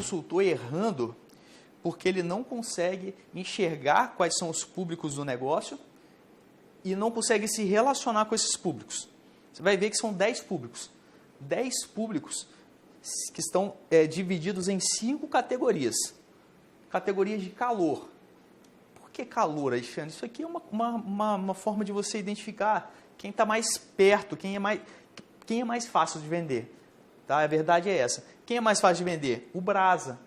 consultor errando porque ele não consegue enxergar quais são os públicos do negócio e não consegue se relacionar com esses públicos. Você vai ver que são 10 públicos. 10 públicos que estão divididos em 5 categorias. Categorias de calor. Por que calor, Alexandre? Isso aqui é uma forma de você identificar quem está mais perto, quem é mais fácil de vender. Tá? A verdade é essa. Quem é mais fácil de vender? O Brasa.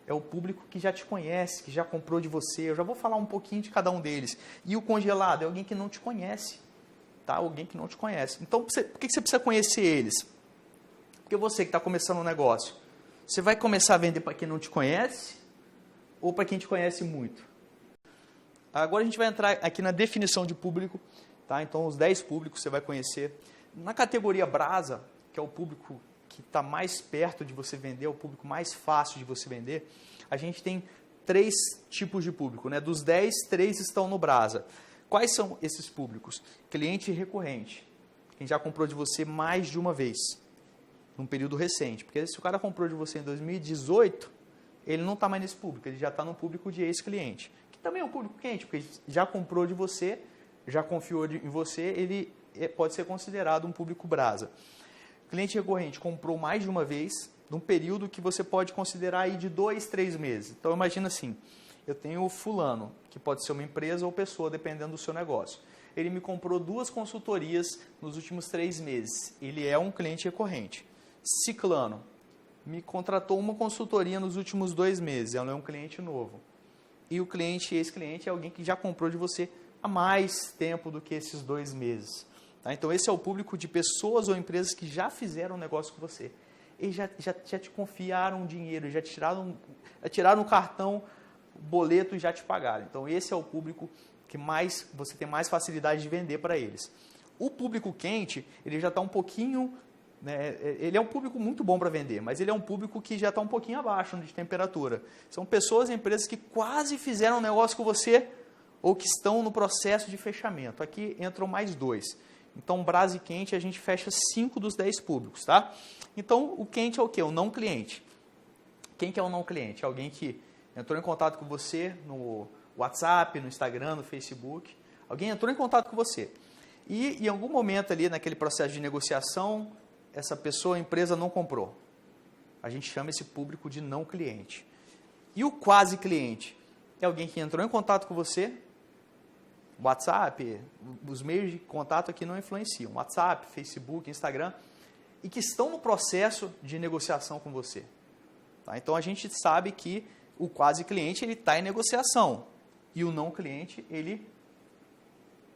É o público que já te conhece, que já comprou de você. Eu já vou falar um pouquinho de cada um deles. E o congelado é alguém que não te conhece. Tá? Alguém que não te conhece. Então, por que você precisa conhecer eles? Porque você que está começando um negócio, você vai começar a vender para quem não te conhece ou para quem te conhece muito? Agora a gente vai entrar aqui na definição de público. Tá? Então, os 10 públicos você vai conhecer. Na categoria Brasa, que é o público que está mais perto de você vender, é o público mais fácil de você vender, a gente tem 3 tipos de público. Né? Dos 10, 3 estão no Brasa. Quais são esses públicos? Cliente recorrente, quem já comprou de você mais de uma vez, num período recente. Porque se o cara comprou de você em 2018, ele não está mais nesse público, ele já está no público de ex-cliente, que também é um público quente, porque já comprou de você, já confiou em você, ele pode ser considerado um público Brasa. Cliente recorrente comprou mais de uma vez, num período que você pode considerar aí de 2, 3 meses. Então, imagina assim, eu tenho o fulano, que pode ser uma empresa ou pessoa, dependendo do seu negócio. Ele me comprou 2 consultorias nos últimos 3 meses. Ele é um cliente recorrente. Ciclano me contratou uma consultoria nos últimos 2 meses. Ela é um cliente novo. E o cliente, ex-cliente, é alguém que já comprou de você há mais tempo do que esses 2 meses. Tá? Então, esse é o público de pessoas ou empresas que já fizeram um negócio com você. Eles já te confiaram dinheiro, já tiraram o cartão, o boleto e já te pagaram. Então, esse é o público que você tem mais facilidade de vender para eles. O público quente, ele já está um pouquinho... Né, ele é um público muito bom para vender, mas ele é um público que já está um pouquinho abaixo de temperatura. São pessoas e empresas que quase fizeram um negócio com você ou que estão no processo de fechamento. Aqui entram mais 2. Então, Brasa e quente, a gente fecha 5 dos 10 públicos, tá? Então, o quente é o quê? O não cliente. Quem que é o não cliente? É alguém que entrou em contato com você no WhatsApp, no Instagram, no Facebook. Alguém entrou em contato com você. E, em algum momento ali, naquele processo de negociação, essa pessoa, a empresa, não comprou. A gente chama esse público de não cliente. E o quase cliente? É alguém que entrou em contato com você. WhatsApp, os meios de contato aqui não influenciam. WhatsApp, Facebook, Instagram, e que estão no processo de negociação com você. Tá? Então, a gente sabe que o quase cliente está em negociação. E o não cliente, ele,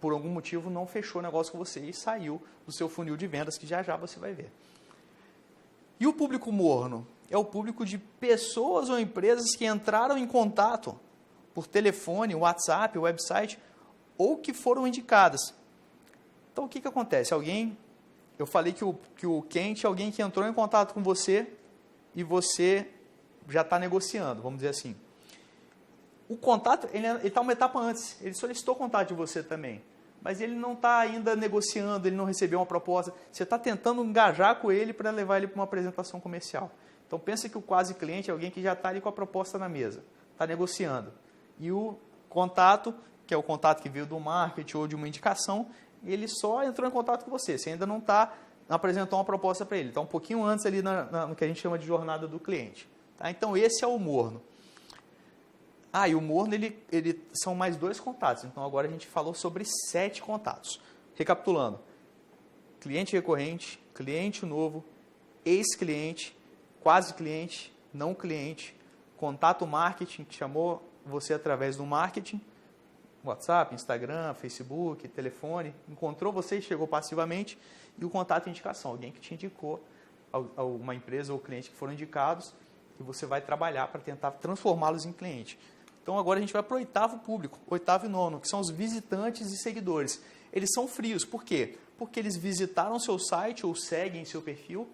por algum motivo, não fechou o negócio com você e saiu do seu funil de vendas, que já já você vai ver. E o público morno? É o público de pessoas ou empresas que entraram em contato por telefone, WhatsApp, website, ou que foram indicadas. Então, o que acontece? Eu falei que o quente é alguém que entrou em contato com você e você já está negociando, vamos dizer assim. O contato, ele está uma etapa antes, ele solicitou contato de você também, mas ele não está ainda negociando, ele não recebeu uma proposta, você está tentando engajar com ele para levar ele para uma apresentação comercial. Então, pensa que o quase cliente é alguém que já está ali com a proposta na mesa, está negociando. E o contato, que é o contato que veio do marketing ou de uma indicação, ele só entrou em contato com você. Você ainda não apresentou uma proposta para ele. Está um pouquinho antes ali no que a gente chama de jornada do cliente. Tá? Então, esse é o morno. E o morno, ele são mais 2 contatos. Então, agora a gente falou sobre 7 contatos. Recapitulando. Cliente recorrente, cliente novo, ex-cliente, quase cliente, não cliente, contato marketing, que chamou você através do marketing, WhatsApp, Instagram, Facebook, telefone, encontrou você e chegou passivamente, e o contato de indicação, alguém que te indicou a uma empresa ou cliente que foram indicados, e você vai trabalhar para tentar transformá-los em cliente. Então, agora a gente vai para o 8º público, 8º e 9º, que são os visitantes e seguidores. Eles são frios, por quê? Porque eles visitaram seu site ou seguem seu perfil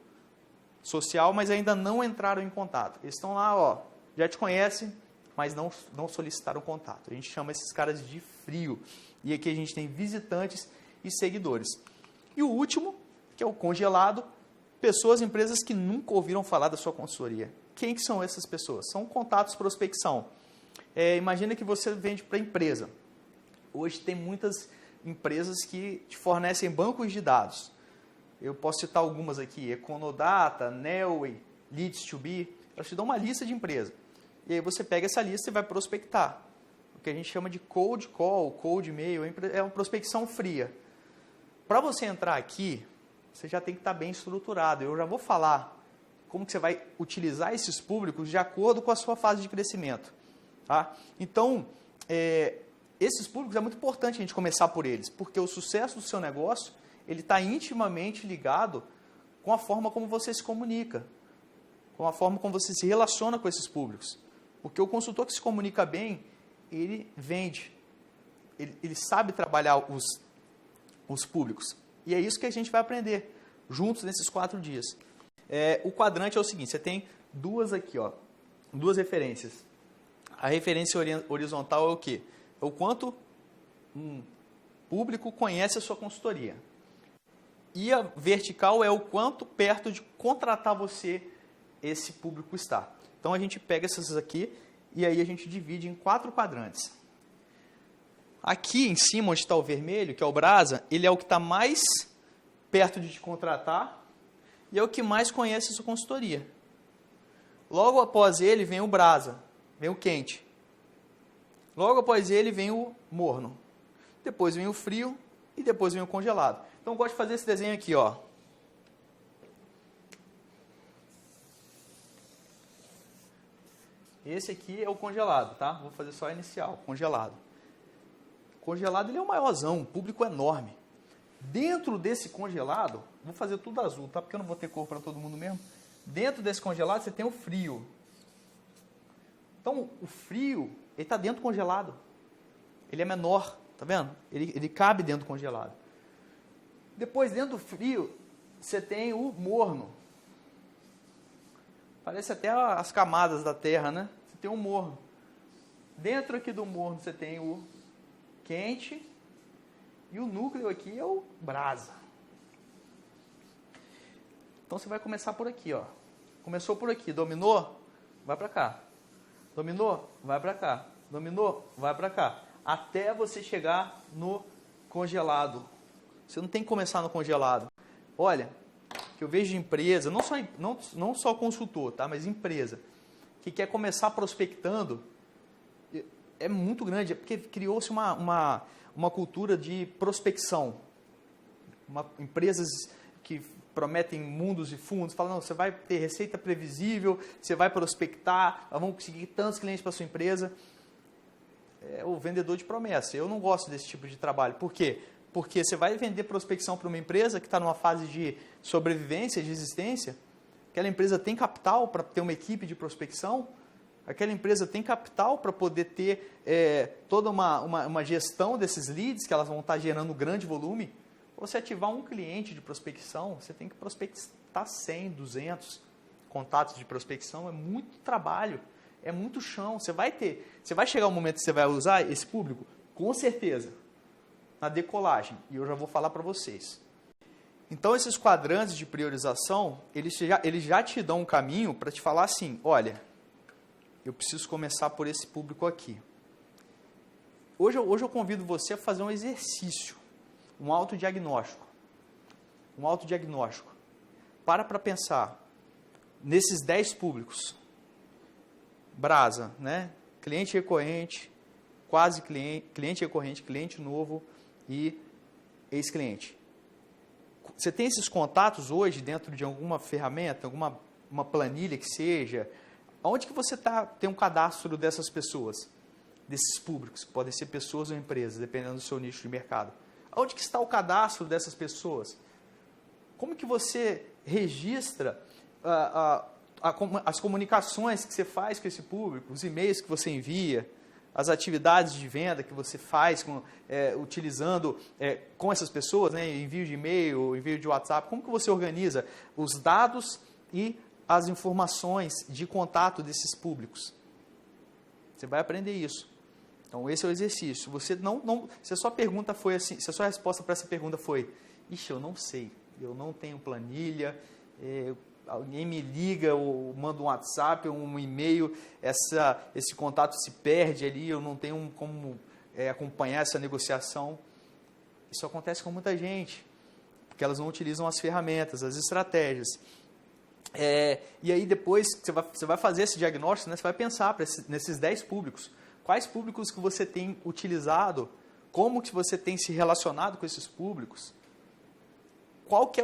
social, mas ainda não entraram em contato. Eles estão lá, já te conhecem, mas não solicitaram contato. A gente chama esses caras de frio. E aqui a gente tem visitantes e seguidores. E o último, que é o congelado, pessoas, empresas que nunca ouviram falar da sua consultoria. quem que são essas pessoas? São contatos prospecção. Imagina que você vende para empresa. Hoje tem muitas empresas que te fornecem bancos de dados. Eu posso citar algumas aqui, Econodata, Nelway, Leads2B. Elas te dão uma lista de empresa. E aí você pega essa lista e vai prospectar. O que a gente chama de cold call, cold mail, é uma prospecção fria. Para você entrar aqui, você já tem que estar bem estruturado. Eu já vou falar como que você vai utilizar esses públicos de acordo com a sua fase de crescimento. Tá? Então, esses públicos é muito importante a gente começar por eles, porque o sucesso do seu negócio ele está intimamente ligado com a forma como você se comunica, com a forma como você se relaciona com esses públicos. Porque o consultor que se comunica bem, ele vende, ele sabe trabalhar os públicos. E é isso que a gente vai aprender juntos nesses 4 dias. O quadrante é o seguinte, você tem duas aqui, ó, duas referências. A referência horizontal é o quê? É o quanto um público conhece a sua consultoria. E a vertical é o quanto perto de contratar você esse público está. Então a gente pega essas aqui e aí a gente divide em 4 quadrantes. Aqui em cima, onde está o vermelho, que é o Brasa, ele é o que está mais perto de te contratar e é o que mais conhece a sua consultoria. Logo após ele vem o Brasa, vem o quente. Logo após ele vem o morno. Depois vem o frio e depois vem o congelado. Então eu gosto de fazer esse desenho aqui, ó. Esse aqui é o congelado, tá? Vou fazer só a inicial, congelado. Congelado ele é o maiorzão, um público enorme. Dentro desse congelado, vou fazer tudo azul, tá? Porque eu não vou ter cor para todo mundo mesmo. Dentro desse congelado você tem o frio. Então o frio, ele está dentro do congelado. Ele é menor, tá vendo? Ele cabe dentro do congelado. Depois, dentro do frio, você tem o morno. Parece até as camadas da terra, né? Você tem um morno. Dentro aqui do morno você tem o quente e o núcleo aqui é o brasa. Então você vai começar por aqui, ó. Começou por aqui, dominou, vai para cá. Dominou, vai para cá. Dominou, vai para cá. Até você chegar no congelado. Você não tem que começar no congelado. Olha, que eu vejo de empresa, não só consultor, tá? Mas empresa, que quer começar prospectando, é muito grande, porque criou-se uma cultura de prospecção. Empresas que prometem mundos e fundos, falam, não, você vai ter receita previsível, você vai prospectar, vamos conseguir tantos clientes para sua empresa. É o vendedor de promessa. Eu não gosto desse tipo de trabalho. Por quê? Porque você vai vender prospecção para uma empresa que está numa fase de sobrevivência, de existência. Aquela empresa tem capital para ter uma equipe de prospecção. Aquela empresa tem capital para poder ter toda uma gestão desses leads, que elas vão estar gerando grande volume. Você ativar um cliente de prospecção, você tem que prospectar 100, 200 contatos de prospecção. É muito trabalho, é muito chão. Você vai chegar um momento que você vai usar esse público? Com certeza. Na decolagem, e eu já vou falar para vocês. Então, esses quadrantes de priorização, eles já te dão um caminho para te falar assim, olha, eu preciso começar por esse público aqui. Hoje eu convido você a fazer um exercício, um autodiagnóstico. Um autodiagnóstico. Para pensar nesses 10 públicos. Brasa, né? Cliente recorrente, quase cliente recorrente, cliente novo e ex-cliente. Você tem esses contatos hoje dentro de alguma ferramenta, uma planilha que seja? Onde que você tem um cadastro dessas pessoas, desses públicos, que podem ser pessoas ou empresas, dependendo do seu nicho de mercado? Onde que está o cadastro dessas pessoas? Como que você registra as comunicações que você faz com esse público, os e-mails que você envia, as atividades de venda que você faz utilizando com essas pessoas, né, envio de e-mail, envio de WhatsApp, como que você organiza os dados e as informações de contato desses públicos? Você vai aprender isso. Então, esse é o exercício. Se a sua pergunta foi assim, se a sua resposta para essa pergunta foi, ixi, eu não sei, eu não tenho planilha, alguém me liga ou manda um WhatsApp ou um e-mail, esse contato se perde ali, eu não tenho como acompanhar essa negociação. Isso acontece com muita gente, porque elas não utilizam as ferramentas, as estratégias. E aí depois que você vai fazer esse diagnóstico, né, você vai pensar nesses 10 públicos. Quais públicos que você tem utilizado, como que você tem se relacionado com esses públicos, qual que é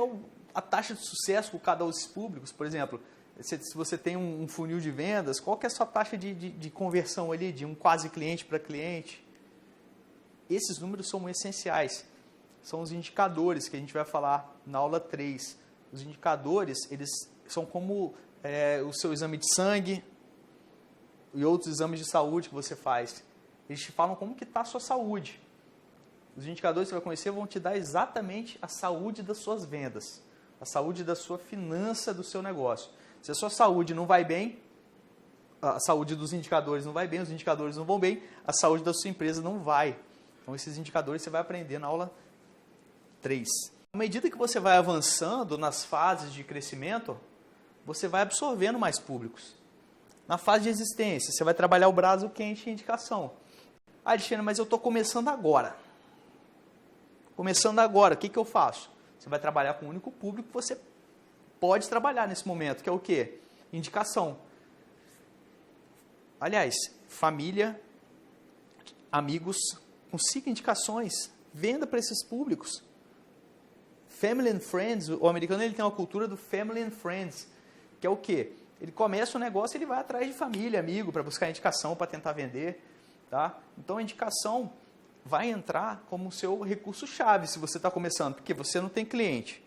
a taxa de sucesso com cada um desses públicos. Por exemplo, se você tem um funil de vendas, qual que é a sua taxa de conversão ali, de um quase cliente para cliente? Esses números são essenciais. São os indicadores que a gente vai falar na aula 3. Os indicadores, eles são como o seu exame de sangue e outros exames de saúde que você faz. Eles te falam como que está a sua saúde. Os indicadores que você vai conhecer vão te dar exatamente a saúde das suas vendas, a saúde da sua finança, do seu negócio. Se a sua saúde não vai bem, a saúde dos indicadores não vai bem, os indicadores não vão bem, a saúde da sua empresa não vai. Então, esses indicadores você vai aprender na aula 3. À medida que você vai avançando nas fases de crescimento, você vai absorvendo mais públicos. Na fase de existência, você vai trabalhar o braço quente e indicação. Ah, Alexandre, mas eu estou começando agora. Começando agora, o que eu faço? Você vai trabalhar com o único público que você pode trabalhar nesse momento, que é o quê? Indicação. Aliás, família, amigos, consiga indicações, venda para esses públicos. Family and Friends, o americano ele tem uma cultura do Family and Friends, que é o quê? Ele começa o negócio, ele vai atrás de família, amigo, para buscar indicação, para tentar vender. Tá? Então, a indicação vai entrar como seu recurso-chave se você está começando, porque você não tem cliente,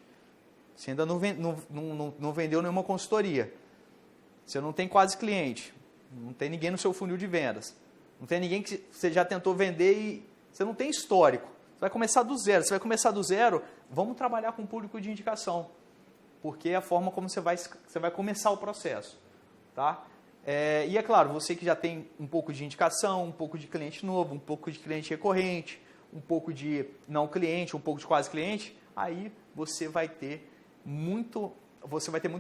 você ainda não vendeu nenhuma consultoria, você não tem quase cliente, não tem ninguém no seu funil de vendas, não tem ninguém que você já tentou vender e você não tem histórico. Você vai começar do zero. Você vai começar do zero, vamos trabalhar com o público de indicação, porque é a forma como você vai começar o processo. Tá? E é claro, você que já tem um pouco de indicação, um pouco de cliente novo, um pouco de cliente recorrente, um pouco de não cliente, um pouco de quase cliente, aí você vai ter muito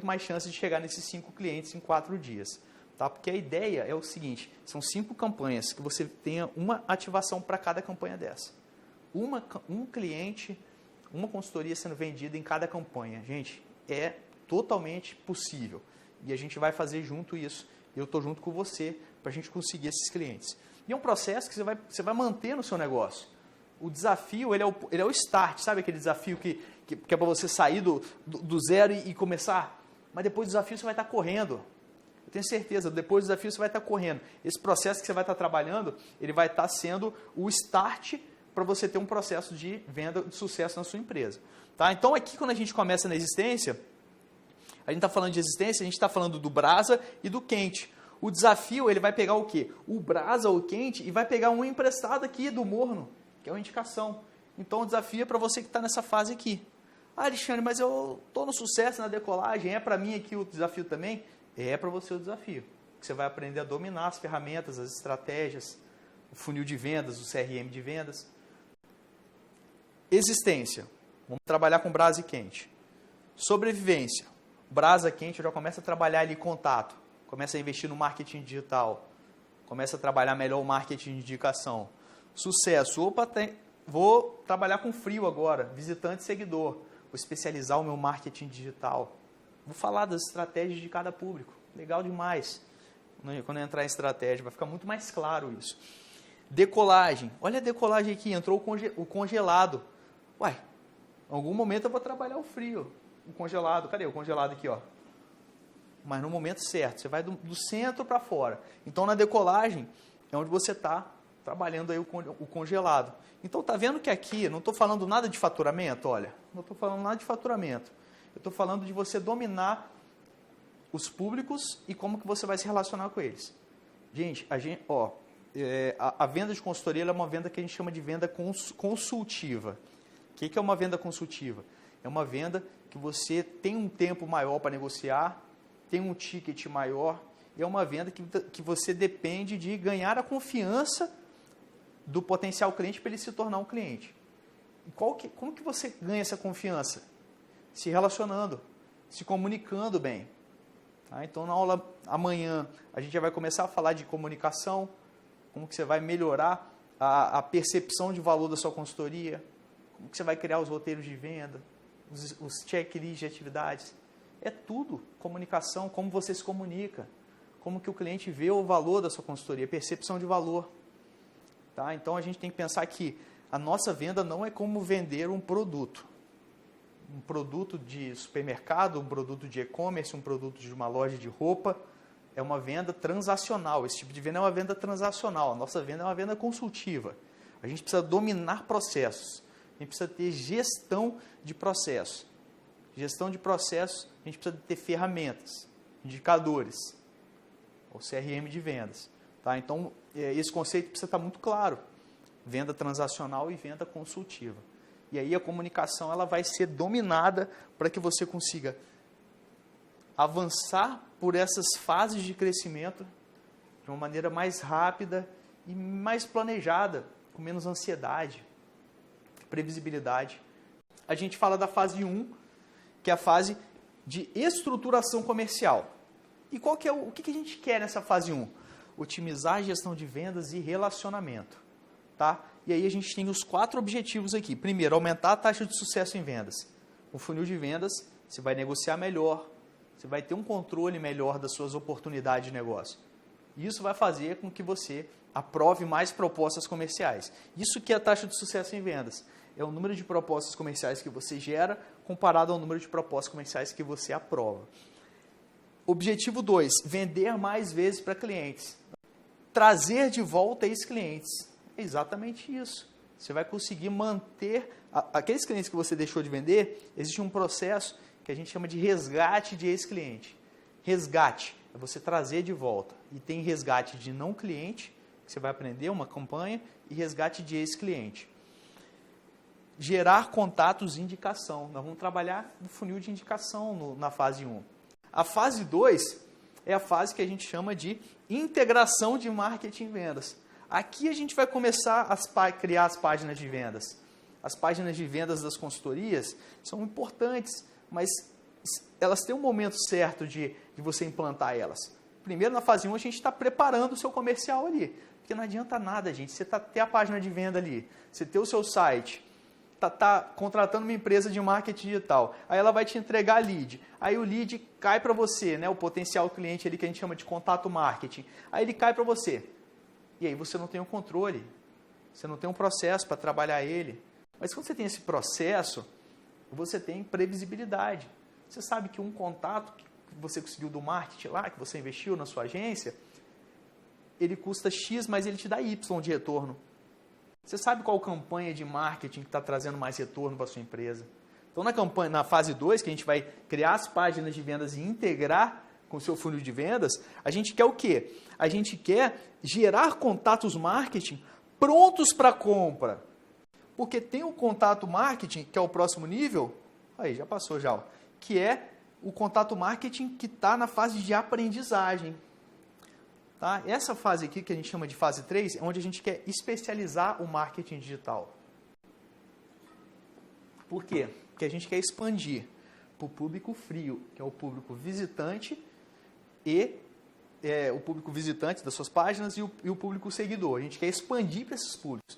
mais chance de chegar nesses 5 clientes em 4 dias. Tá? Porque a ideia é o seguinte, são 5 campanhas que você tenha uma ativação para cada campanha dessa. Um cliente, uma consultoria sendo vendida em cada campanha. Gente, é totalmente possível. E a gente vai fazer junto isso. Eu estou junto com você para a gente conseguir esses clientes. E é um processo que você vai manter no seu negócio. O desafio, ele é o start, sabe aquele desafio que é para você sair do zero e começar? Mas depois do desafio você vai estar correndo. Eu tenho certeza, depois do desafio você vai estar correndo. Esse processo que você vai estar trabalhando, ele vai estar sendo o start para você ter um processo de venda de sucesso na sua empresa. Tá? Então aqui quando a gente começa na existência, a gente está falando de existência, a gente está falando do brasa e do quente. O desafio, ele vai pegar o quê? O brasa ou o quente e vai pegar um emprestado aqui do morno, que é uma indicação. Então, o desafio é para você que está nessa fase aqui. Ah, Alexandre, mas eu estou no sucesso na decolagem, é para mim aqui o desafio também? É para você o desafio. Você vai aprender a dominar as ferramentas, as estratégias, o funil de vendas, o CRM de vendas. Existência. Vamos trabalhar com brasa e quente. Sobrevivência. Brasa quente, eu já começo a trabalhar ali contato, começa a investir no marketing digital, começa a trabalhar melhor o marketing de indicação. Sucesso, vou trabalhar com frio agora, visitante e seguidor, vou especializar o meu marketing digital, vou falar das estratégias de cada público, legal demais. Quando eu entrar em estratégia, vai ficar muito mais claro isso. Decolagem, olha a decolagem aqui, entrou o congelado. Uai, em algum momento eu vou trabalhar o frio. O congelado, cadê o congelado aqui, ó? Mas no momento certo, você vai do centro para fora. Então, na decolagem, é onde você está trabalhando aí o congelado. Então, tá vendo que aqui, não estou falando nada de faturamento, olha, não estou falando nada de faturamento. Eu estou falando de você dominar os públicos e como que você vai se relacionar com eles. Gente, a venda de consultoria é uma venda que a gente chama de venda consultiva. O que é uma venda consultiva? É uma venda que você tem um tempo maior para negociar, tem um ticket maior, e é uma venda que você depende de ganhar a confiança do potencial cliente para ele se tornar um cliente. E como que você ganha essa confiança? Se relacionando, se comunicando bem. Tá? Então, na aula amanhã, a gente já vai começar a falar de comunicação, como que você vai melhorar a percepção de valor da sua consultoria, como que você vai criar os roteiros de venda, os checklists de atividades. É tudo comunicação, como você se comunica, como que o cliente vê o valor da sua consultoria, percepção de valor. Tá? Então, a gente tem que pensar que a nossa venda não é como vender um produto. Um produto de supermercado, um produto de e-commerce, um produto de uma loja de roupa. É uma venda transacional. Esse tipo de venda é uma venda transacional. A nossa venda é uma venda consultiva. A gente precisa dominar processos. A gente precisa ter gestão de processos. Gestão de processos, a gente precisa ter ferramentas, indicadores, ou CRM de vendas. Tá? Então, esse conceito precisa estar muito claro. Venda transacional e venda consultiva. E aí a comunicação ela vai ser dominada para que você consiga avançar por essas fases de crescimento de uma maneira mais rápida e mais planejada, com menos ansiedade, previsibilidade. A gente fala da fase 1, que é a fase de estruturação comercial. E qual que é o que a gente quer nessa fase 1? Otimizar a gestão de vendas e relacionamento. Tá? E aí a gente tem os 4 objetivos aqui. Primeiro, aumentar a taxa de sucesso em vendas. O funil de vendas, você vai negociar melhor, você vai ter um controle melhor das suas oportunidades de negócio. Isso vai fazer com que você aprove mais propostas comerciais. Isso que é a taxa de sucesso em vendas. É o número de propostas comerciais que você gera comparado ao número de propostas comerciais que você aprova. Objetivo 2, vender mais vezes para clientes. Trazer de volta esses clientes. É exatamente isso. Você vai conseguir manter aqueles clientes que você deixou de vender. Existe um processo que a gente chama de resgate de ex-cliente. Resgate é você trazer de volta. E tem resgate de não cliente, que você vai aprender uma campanha, e resgate de ex-cliente. Gerar contatos e indicação. Nós vamos trabalhar no funil de indicação na fase 1. A fase 2 é a fase que a gente chama de integração de marketing e vendas. Aqui a gente vai começar a criar as páginas de vendas. As páginas de vendas das consultorias são importantes, mas elas têm um momento certo de você implantar elas. Primeiro, na fase 1, a gente está preparando o seu comercial ali. Porque não adianta nada, gente. Você ter a página de venda ali, você ter o seu site, tá contratando uma empresa de marketing digital, aí ela vai te entregar lead, aí o lead cai para você, né, o potencial cliente ali que a gente chama de contato marketing, aí ele cai para você, e aí você não tem o controle, você não tem um processo para trabalhar ele, mas quando você tem esse processo, você tem previsibilidade, você sabe que um contato que você conseguiu do marketing lá, que você investiu na sua agência, ele custa X, mas ele te dá Y de retorno. Você sabe qual campanha de marketing que está trazendo mais retorno para a sua empresa. Então, na fase 2, que a gente vai criar as páginas de vendas e integrar com o seu funil de vendas, a gente quer o quê? A gente quer gerar contatos marketing prontos para compra. Porque tem o contato marketing, que é o próximo nível, aí já passou já, que é o contato marketing que está na fase de aprendizagem. Tá? Essa fase aqui, que a gente chama de fase 3, é onde a gente quer especializar o marketing digital. Por quê? Porque a gente quer expandir para o público frio, que é o público visitante e o público visitante das suas páginas e o público seguidor. A gente quer expandir para esses públicos.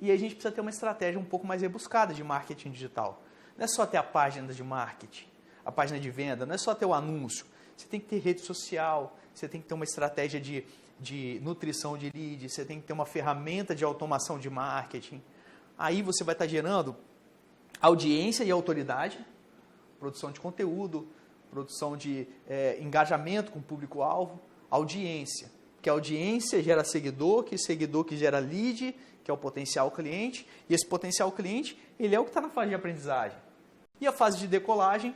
E aí a gente precisa ter uma estratégia um pouco mais rebuscada de marketing digital. Não é só ter a página de marketing, a página de venda, não é só ter o anúncio. Você tem que ter rede social, você tem que ter uma estratégia de nutrição de lead, você tem que ter uma ferramenta de automação de marketing. Aí você vai estar gerando audiência e autoridade, produção de conteúdo, produção de engajamento com o público-alvo, audiência. Que a audiência gera seguidor que gera lead, que é o potencial cliente, e esse potencial cliente, ele é o que está na fase de aprendizagem. E a fase de decolagem,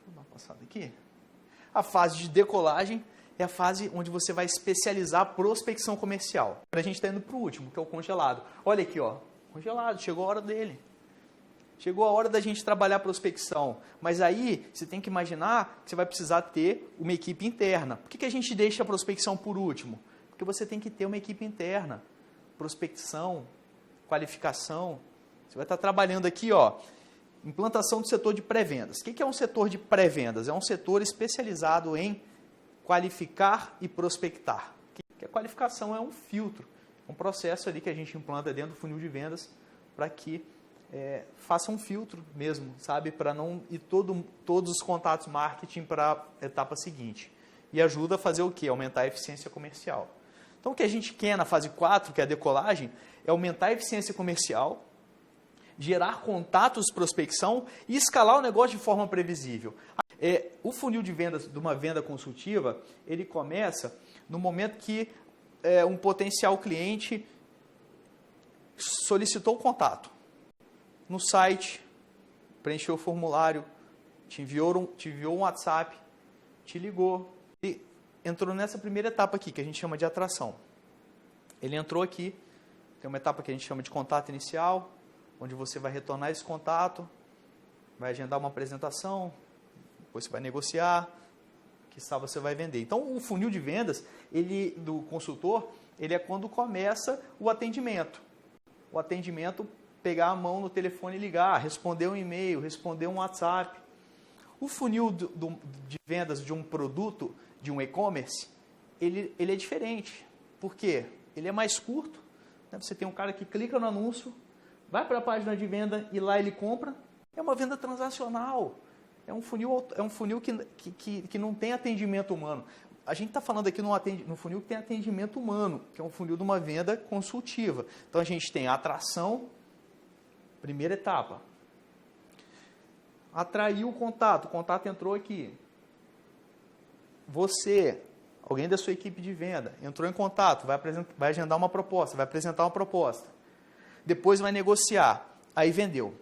vou dar uma passada aqui. A fase de decolagem é a fase onde você vai especializar a prospecção comercial. A gente está indo para o último, que é o congelado. Olha aqui, ó, congelado, chegou a hora dele. Chegou a hora da gente trabalhar a prospecção. Mas aí, você tem que imaginar que você vai precisar ter uma equipe interna. Por que a gente deixa a prospecção por último? Porque você tem que ter uma equipe interna. Prospecção, qualificação. Você vai estar trabalhando aqui, ó, Implantação do setor de pré-vendas. O que é um setor de pré-vendas? É um setor especializado em qualificar e prospectar. Que a qualificação é um filtro, um processo ali que a gente implanta dentro do funil de vendas para que faça um filtro mesmo, sabe? Para não ir todos os contatos marketing para a etapa seguinte. E ajuda a fazer o quê? Aumentar a eficiência comercial. Então, o que a gente quer na fase 4, que é a decolagem, é aumentar a eficiência comercial, gerar contatos de prospecção e escalar o negócio de forma previsível. O funil de vendas de uma venda consultiva, ele começa no momento que um potencial cliente solicitou o contato no site, preencheu o formulário, te enviou um WhatsApp, te ligou e entrou nessa primeira etapa aqui, que a gente chama de atração. Ele entrou aqui, tem uma etapa que a gente chama de contato inicial, onde você vai retornar esse contato, vai agendar uma apresentação, depois você vai negociar, quiçá você vai vender. Então, o funil de vendas do consultor, ele é quando começa o atendimento. O atendimento, pegar a mão no telefone e ligar, responder um e-mail, responder um WhatsApp. O funil de vendas de um produto, de um e-commerce, ele é diferente. Por quê? Ele é mais curto. Né? Você tem um cara que clica no anúncio, vai para a página de venda e lá ele compra. É uma venda transacional. É um funil que não tem atendimento humano. A gente está falando aqui no funil que tem atendimento humano, que é um funil de uma venda consultiva. Então, a gente tem a atração, primeira etapa. Atraiu o contato entrou aqui. Você, alguém da sua equipe de venda, entrou em contato, vai agendar uma proposta, vai apresentar uma proposta. Depois vai negociar, aí vendeu.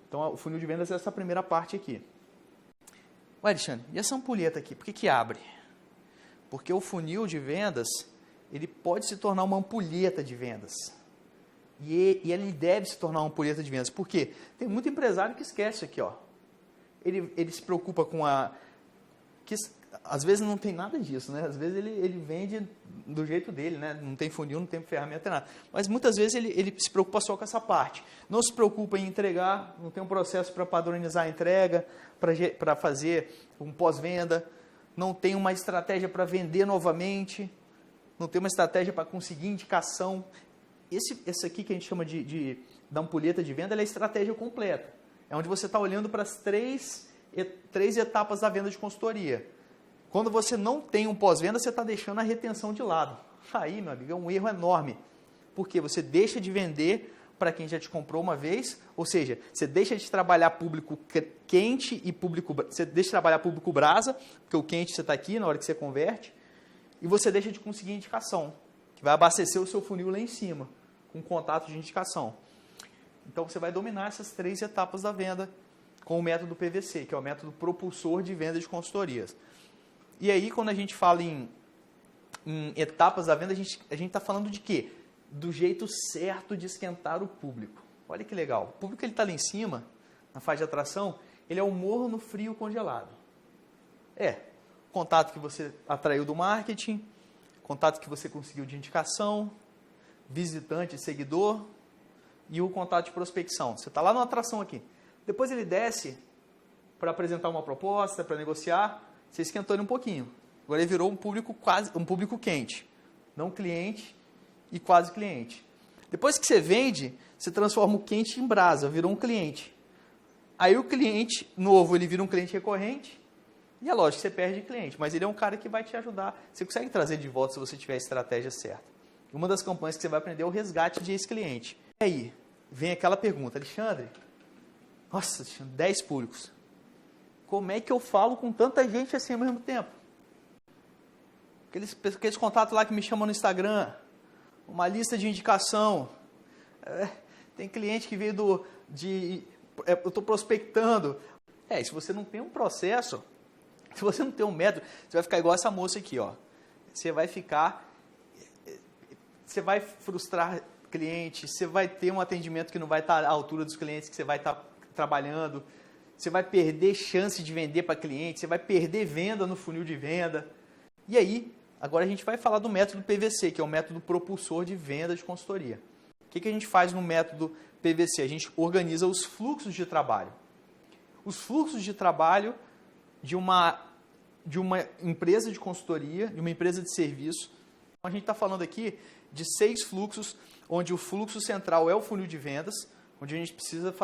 Então, o funil de vendas é essa primeira parte aqui. Ué, Alexandre, e essa ampulheta aqui, por que abre? Porque o funil de vendas, ele pode se tornar uma ampulheta de vendas. E ele deve se tornar uma ampulheta de vendas. Por quê? Tem muito empresário que esquece aqui, ó. Ele se preocupa com às vezes não tem nada disso, né? Às vezes ele vende do jeito dele, né? Não tem funil, não tem ferramenta, nada. Mas muitas vezes ele se preocupa só com essa parte. Não se preocupa em entregar, não tem um processo para padronizar a entrega, para fazer um pós-venda, não tem uma estratégia para vender novamente, não tem uma estratégia para conseguir indicação. Esse aqui que a gente chama da ampulheta de venda, ela é a estratégia completa. É onde você está olhando para as três etapas da venda de consultoria. Quando você não tem um pós-venda, você está deixando a retenção de lado. Aí, meu amigo, é um erro enorme. Porque você deixa de vender para quem já te comprou uma vez, ou seja, você deixa de trabalhar público quente e você deixa de trabalhar público brasa, porque o quente você está aqui na hora que você converte, e você deixa de conseguir indicação, que vai abastecer o seu funil lá em cima, com contato de indicação. Então, você vai dominar essas três etapas da venda com o método PVC, que é o método propulsor de venda de consultorias. E aí, quando a gente fala em etapas da venda, a gente está falando de quê? Do jeito certo de esquentar o público. Olha que legal. O público está lá em cima, na fase de atração, ele é o morno frio congelado. Contato que você atraiu do marketing, contato que você conseguiu de indicação, visitante, seguidor e o contato de prospecção. Você está lá na atração aqui. Depois ele desce para apresentar uma proposta, para negociar. Você esquentou ele um pouquinho. Agora ele virou um público quente. Não cliente e quase cliente. Depois que você vende, você transforma o quente em brasa, virou um cliente. Aí o cliente novo, ele vira um cliente recorrente. E é lógico que você perde cliente, mas ele é um cara que vai te ajudar. Você consegue trazer de volta se você tiver a estratégia certa. Uma das campanhas que você vai aprender é o resgate de ex-cliente. E aí, vem aquela pergunta, Alexandre, 10 públicos. Como é que eu falo com tanta gente assim ao mesmo tempo? Aqueles contatos lá que me chamam no Instagram, uma lista de indicação. Tem cliente que veio eu estou prospectando. Se você não tem um processo, se você não tem um método, você vai ficar igual essa moça aqui, ó. Você vai frustrar cliente, você vai ter um atendimento que não vai estar à altura dos clientes que você vai estar trabalhando. Você vai perder chance de vender para cliente, você vai perder venda no funil de venda. E aí, agora a gente vai falar do método PVC, que é o método propulsor de venda de consultoria. O que a gente faz no método PVC? A gente organiza os fluxos de trabalho. os fluxos de trabalho de uma empresa de consultoria, de uma empresa de serviço. A gente está falando aqui de 6 fluxos, onde o fluxo central é o funil de vendas, onde a gente precisa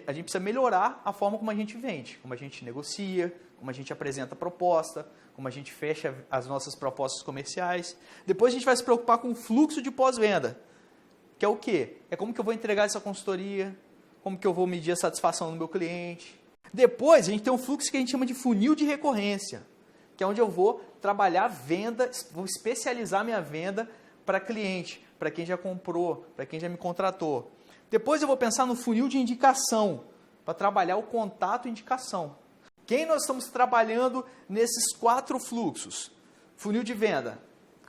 a gente precisa melhorar a forma como a gente vende, como a gente negocia, como a gente apresenta a proposta, como a gente fecha as nossas propostas comerciais. Depois a gente vai se preocupar com o fluxo de pós-venda, que é o quê? É como que eu vou entregar essa consultoria, como que eu vou medir a satisfação do meu cliente. Depois a gente tem um fluxo que a gente chama de funil de recorrência, que é onde eu vou trabalhar a venda, vou especializar minha venda para cliente, para quem já comprou, para quem já me contratou. Depois eu vou pensar no funil de indicação, para trabalhar o contato e indicação. Quem nós estamos trabalhando nesses 4 fluxos? Funil de venda,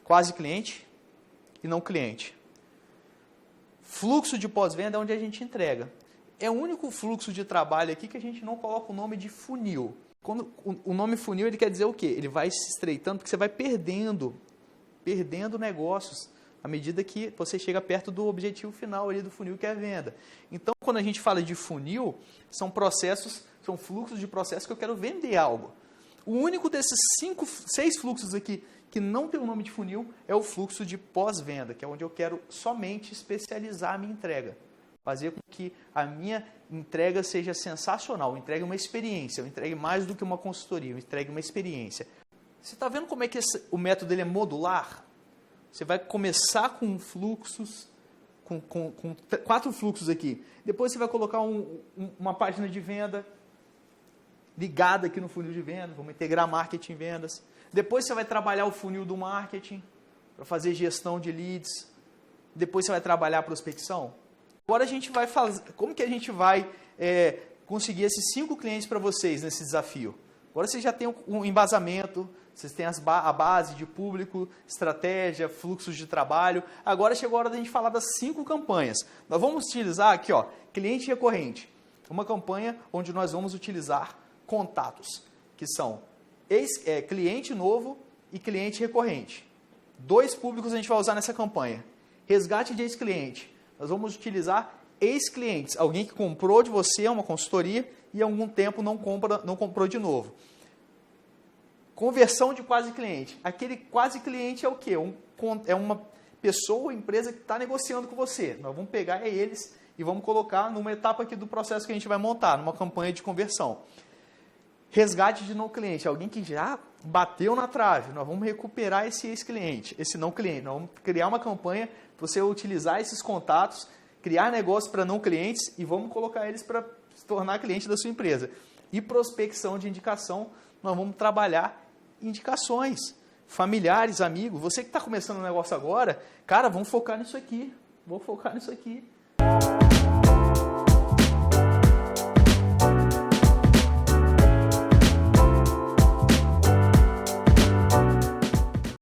quase cliente e não cliente. Fluxo de pós-venda é onde a gente entrega. É o único fluxo de trabalho aqui que a gente não coloca o nome de funil. Quando o nome funil, ele quer dizer o quê? Ele vai se estreitando porque você vai perdendo negócios à medida que você chega perto do objetivo final ali do funil, que é a venda. Então, quando a gente fala de funil, são fluxos de processos que eu quero vender algo. O único desses 6 fluxos aqui que não tem o nome de funil é o fluxo de pós-venda, que é onde eu quero somente especializar a minha entrega. Fazer com que a minha entrega seja sensacional, eu entregue uma experiência, eu entregue mais do que uma consultoria, eu entregue uma experiência. Você está vendo como é que o método dele é modular? Você vai começar com fluxos, com 4 fluxos aqui. Depois você vai colocar uma página de venda ligada aqui no funil de venda, vamos integrar marketing e vendas. Depois você vai trabalhar o funil do marketing para fazer gestão de leads. Depois você vai trabalhar a prospecção. Agora a gente vai fazer, como que a gente vai conseguir esses 5 clientes para vocês nesse desafio? Agora vocês já têm um embasamento, vocês têm a base de público, estratégia, fluxos de trabalho. Agora chegou a hora da gente falar das 5 campanhas. Nós vamos utilizar aqui, ó, cliente recorrente. Uma campanha onde nós vamos utilizar contatos, que são cliente novo e cliente recorrente. 2 públicos a gente vai usar nessa campanha. Resgate de ex-cliente. Nós vamos utilizar ex-clientes, alguém que comprou de você uma consultoria e há algum tempo não comprou de novo. Conversão de quase cliente. Aquele quase cliente é o quê? É uma pessoa, empresa que está negociando com você. Nós vamos pegar eles e vamos colocar numa etapa aqui do processo que a gente vai montar, numa campanha de conversão. Resgate de não cliente, alguém que já bateu na trave. Nós vamos recuperar esse ex-cliente, esse não cliente. Nós vamos criar uma campanha para você utilizar esses contatos, criar negócios para não clientes e vamos colocar eles para se tornar cliente da sua empresa. E prospecção de indicação, nós vamos trabalhar indicações, familiares, amigos. Você que está começando um negócio agora, cara, vamos focar nisso aqui. Vou focar nisso aqui.